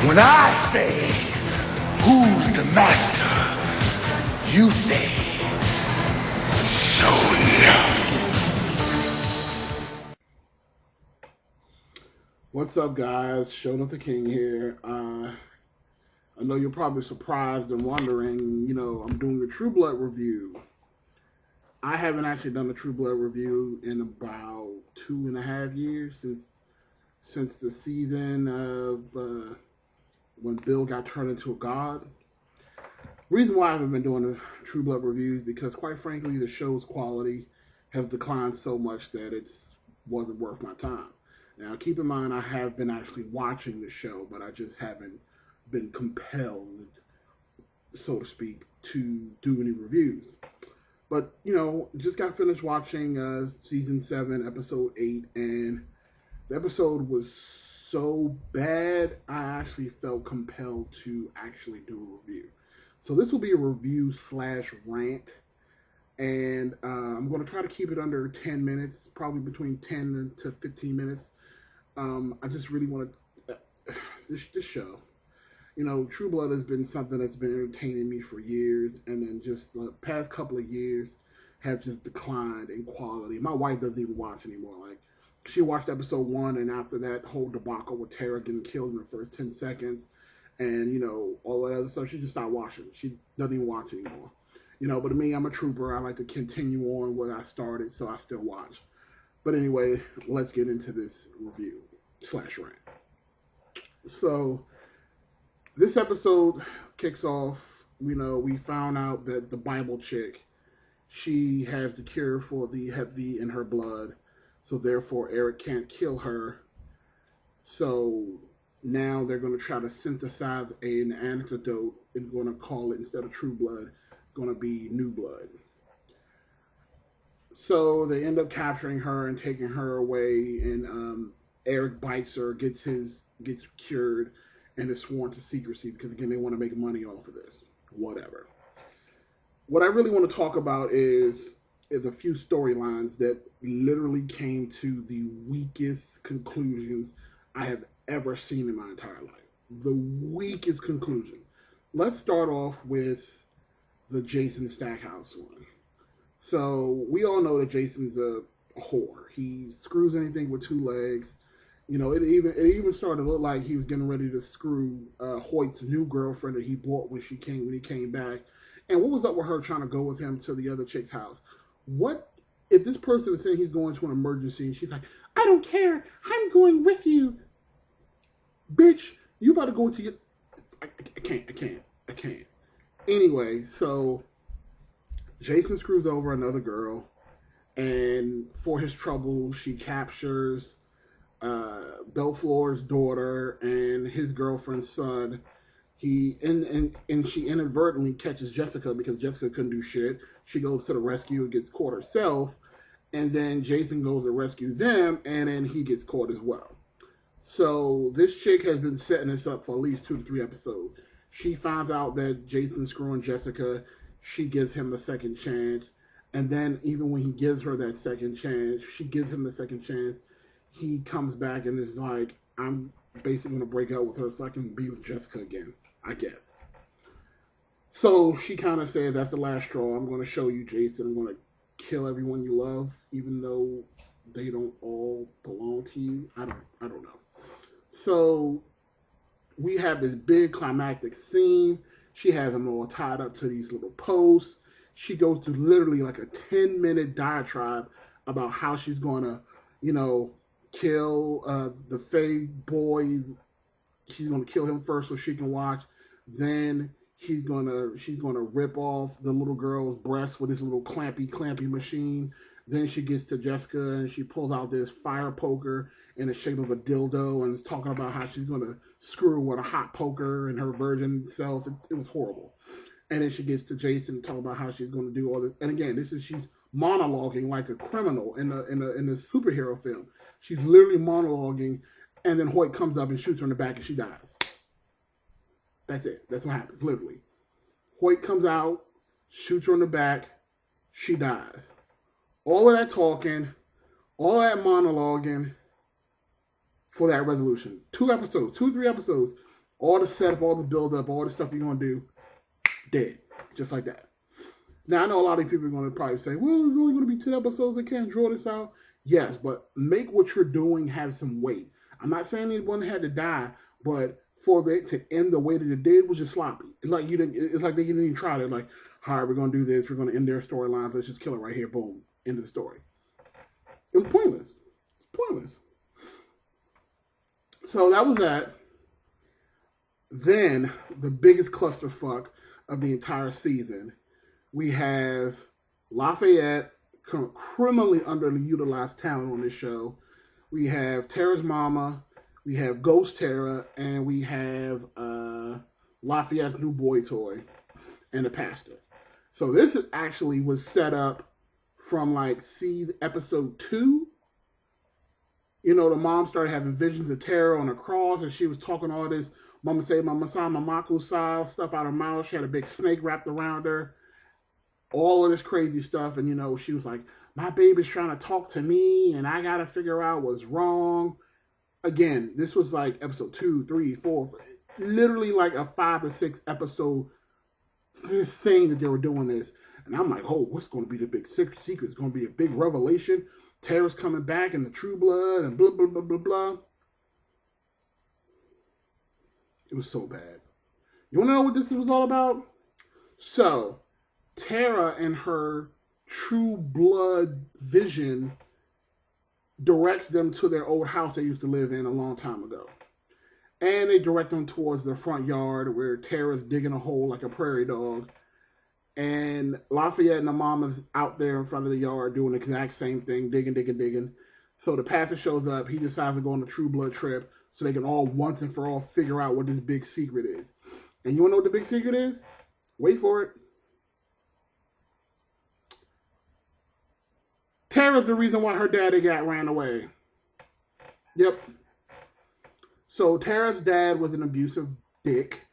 When I say, who's the master? You say, What's up, guys? Shonen the King here. I know you're probably surprised and wondering, I'm doing a True Blood review. I haven't actually done a True Blood review in about 2.5 years since the season of when Bill got turned into a god. Reason why I haven't been doing a True Blood review is because, quite frankly, the show's quality has declined so much that it wasn't worth my time. Now, keep in mind, I have been actually watching the show, but I just haven't been compelled, so to speak, to do any reviews. But, just got finished watching Season 7, Episode 8, and the episode was so bad, I actually felt compelled to actually do a review. So this will be a review / rant, and I'm going to try to keep it under 10 minutes, probably between 10 to 15 minutes. I just really want to, this show, True Blood has been something that's been entertaining me for years, and then just the past couple of years have just declined in quality. My wife doesn't even watch anymore. Like, she watched episode 1, and after that whole debacle with Tara getting killed in the first 10 seconds, and, all that other stuff, she just stopped watching. She doesn't even watch anymore. But to me, I'm a trooper. I like to continue on what I started, so I still watch. But anyway, let's get into this review / rant. So, this episode kicks off, we found out that the Bible chick, she has the cure for the Hep V in her blood, so therefore Eric can't kill her. So, now they're going to try to synthesize an antidote and going to call it, instead of True Blood, it's going to be New Blood. So they end up capturing her and taking her away, and Eric bites her, gets cured, and is sworn to secrecy because, again, they want to make money off of this. Whatever. What I really want to talk about is a few storylines that literally came to the weakest conclusions I have ever seen in my entire life. The weakest conclusion. Let's start off with the Jason Stackhouse one. So, we all know that Jason's a whore. He screws anything with 2 legs. It even started to look like he was getting ready to screw Hoyt's new girlfriend that he bought when he came back. And what was up with her trying to go with him to the other chick's house? What if this person is saying he's going to an emergency and she's like, I don't care, I'm going with you. Bitch, you about to go to your... I can't. Anyway, so Jason screws over another girl, and for his trouble, she captures Belflore's daughter and his girlfriend's son. And she inadvertently catches Jessica because Jessica couldn't do shit. She goes to the rescue and gets caught herself, and then Jason goes to rescue them, and then he gets caught as well. So this chick has been setting this up for at least 2 to 3 episodes. She finds out that Jason's screwing Jessica. She gives him a second chance. And then even when he gives her that second chance, she gives him the second chance, he comes back and is like, I'm basically going to break up with her so I can be with Jessica again, I guess. So she kind of says, that's the last straw. I'm going to show you, Jason. I'm going to kill everyone you love, even though they don't all belong to you. I don't know. So we have this big climactic scene. She has them all tied up to these little posts. She goes through literally like a 10-minute diatribe about how she's going to, kill the Faye boys. She's going to kill him first so she can watch. Then she's going to rip off the little girl's breast with this little clampy machine. Then she gets to Jessica and she pulls out this fire poker in the shape of a dildo and is talking about how she's going to screw with a hot poker and her virgin self. It was horrible. And then she gets to Jason and talking about how she's going to do all this. And again, she's monologuing like a criminal in a superhero film. She's literally monologuing, and then Hoyt comes up and shoots her in the back and she dies. That's it. That's what happens, literally. Hoyt comes out, shoots her in the back, she dies. All of that talking, all that monologuing for that resolution. 2 episodes, 2 or 3 episodes, All the setup, all the build up, all the stuff you're going to do, dead. Just like that. Now, I know a lot of people are going to probably say, well, there's only going to be 10 episodes. They can't draw this out. Yes, but make what you're doing have some weight. I'm not saying anyone had to die, but for it to end the way that it did was just sloppy. It's like they didn't even try it. Like, all right, we're going to do this. We're going to end their storylines. Let's just kill it right here. Boom. End of the story. It was pointless. It's pointless. So that was that. Then, the biggest clusterfuck of the entire season, we have Lafayette, criminally underutilized talent on this show. We have Tara's mama, we have Ghost Tara, and we have Lafayette's new boy toy, and the pastor. So this actually was set up from episode 2. You know, the mom started having visions of Tara on a cross, and she was talking all this Mama say, Mama sa, Mamaku sa, stuff out her mouth. She had a big snake wrapped around her. All of this crazy stuff. And, you know, she was like, my baby's trying to talk to me, and I got to figure out what's wrong. Again, this was like episode 2, 3, 4, literally like a 5 or 6 episode thing that they were doing this. And I'm like, oh, what's going to be the big secret? It's going to be a big revelation. Tara's coming back and the True Blood and blah, blah, blah, blah, blah. It was so bad. You want to know what this was all about? So, Tara and her True Blood vision directs them to their old house they used to live in a long time ago. And they direct them towards the front yard where Tara's digging a hole like a prairie dog. And Lafayette and the mama's out there in front of the yard doing the exact same thing, digging. So the pastor shows up. He decides to go on a True Blood trip so they can all once and for all figure out what this big secret is. And you want to know what the big secret is? Wait for it. Tara's the reason why her daddy ran away. Yep. So Tara's dad was an abusive dick.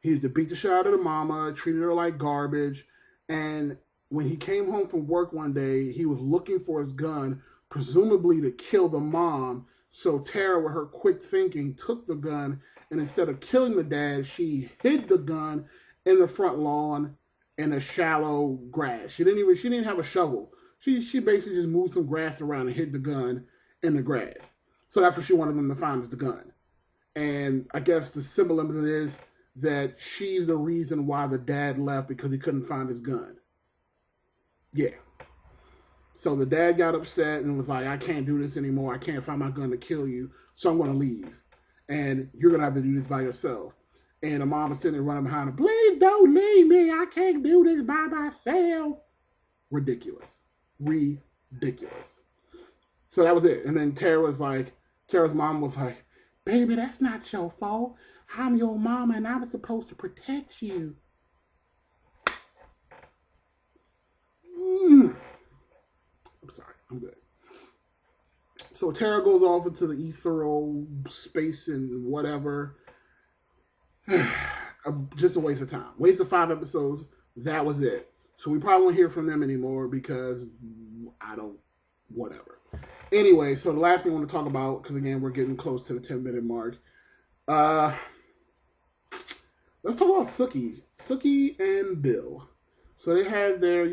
He used to beat the shit out of the mama, treated her like garbage. And when he came home from work one day, he was looking for his gun, presumably to kill the mom. So Tara, with her quick thinking, took the gun, and instead of killing the dad, she hid the gun in the front lawn in a shallow grass. She didn't have a shovel. She basically just moved some grass around and hid the gun in the grass. So that's what she wanted them to find, is the gun. And I guess the symbolism is that she's the reason why the dad left, because he couldn't find his gun. Yeah. So the dad got upset and was like, I can't do this anymore. I can't find my gun to kill you, so I'm going to leave. And you're going to have to do this by yourself. And the mom was sitting there running behind her, please don't leave me. I can't do this by myself. Ridiculous. So that was it. And then Tara's mom was like, baby, that's not your fault. I'm your mama and I was supposed to protect you. I'm sorry, I'm good. So Tara goes off into the ethereal space and whatever. Just a waste of time. Waste of 5 episodes. That was it. So we probably won't hear from them anymore because whatever. Anyway, so the last thing I want to talk about, because again, we're getting close to the 10-minute mark. Let's talk about Sookie and Bill. So they have their,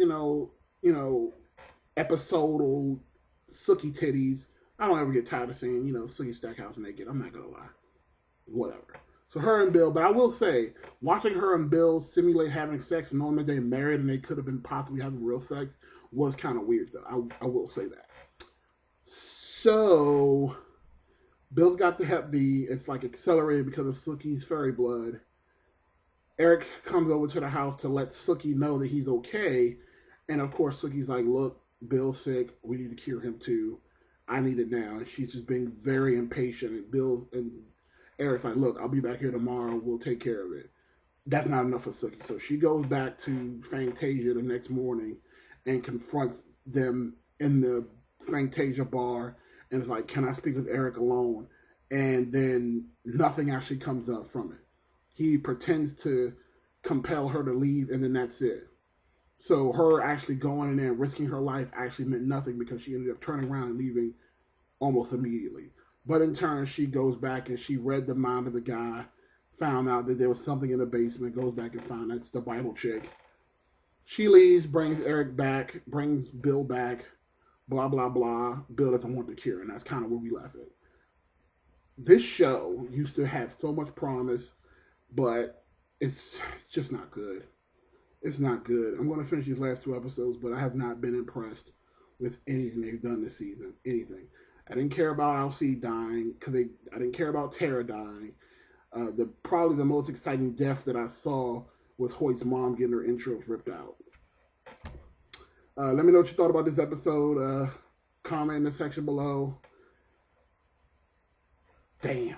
episodal Sookie titties. I don't ever get tired of seeing, Sookie Stackhouse naked. I'm not going to lie. Whatever. So her and Bill, but I will say, watching her and Bill simulate having sex, knowing that they're married and they could have been possibly having real sex, was kind of weird, though. I will say that. So, Bill's got the Hep B. It's like accelerated because of Sookie's fairy blood. Eric comes over to the house to let Sookie know that he's okay. And of course, Sookie's like, look, Bill's sick. We need to cure him too. I need it now. And she's just being very impatient. And Eric's like, look, I'll be back here tomorrow. We'll take care of it. That's not enough for Sookie. So she goes back to Fantasia the next morning and confronts them in the Fantasia bar. And is like, can I speak with Eric alone? And then nothing actually comes up from it. He pretends to compel her to leave, and then that's it. So her actually going in there and risking her life actually meant nothing because she ended up turning around and leaving almost immediately. But in turn, she goes back and she read the mind of the guy found out that there was something in the basement, goes back and finds that's the Bible chick. She leaves, brings Eric back, brings Bill back, blah, blah, blah. Bill doesn't want the cure, and that's kind of where we left it. This show used to have so much promise, but it's just not good. It's not good. I'm going to finish these last 2 episodes, but I have not been impressed with anything they've done this season. Anything. I didn't care about Alcee dying, because I didn't care about Tara dying. Probably the most exciting death that I saw was Hoyt's mom getting her entrails ripped out. Let me know what you thought about this episode. Comment in the section below. Damn.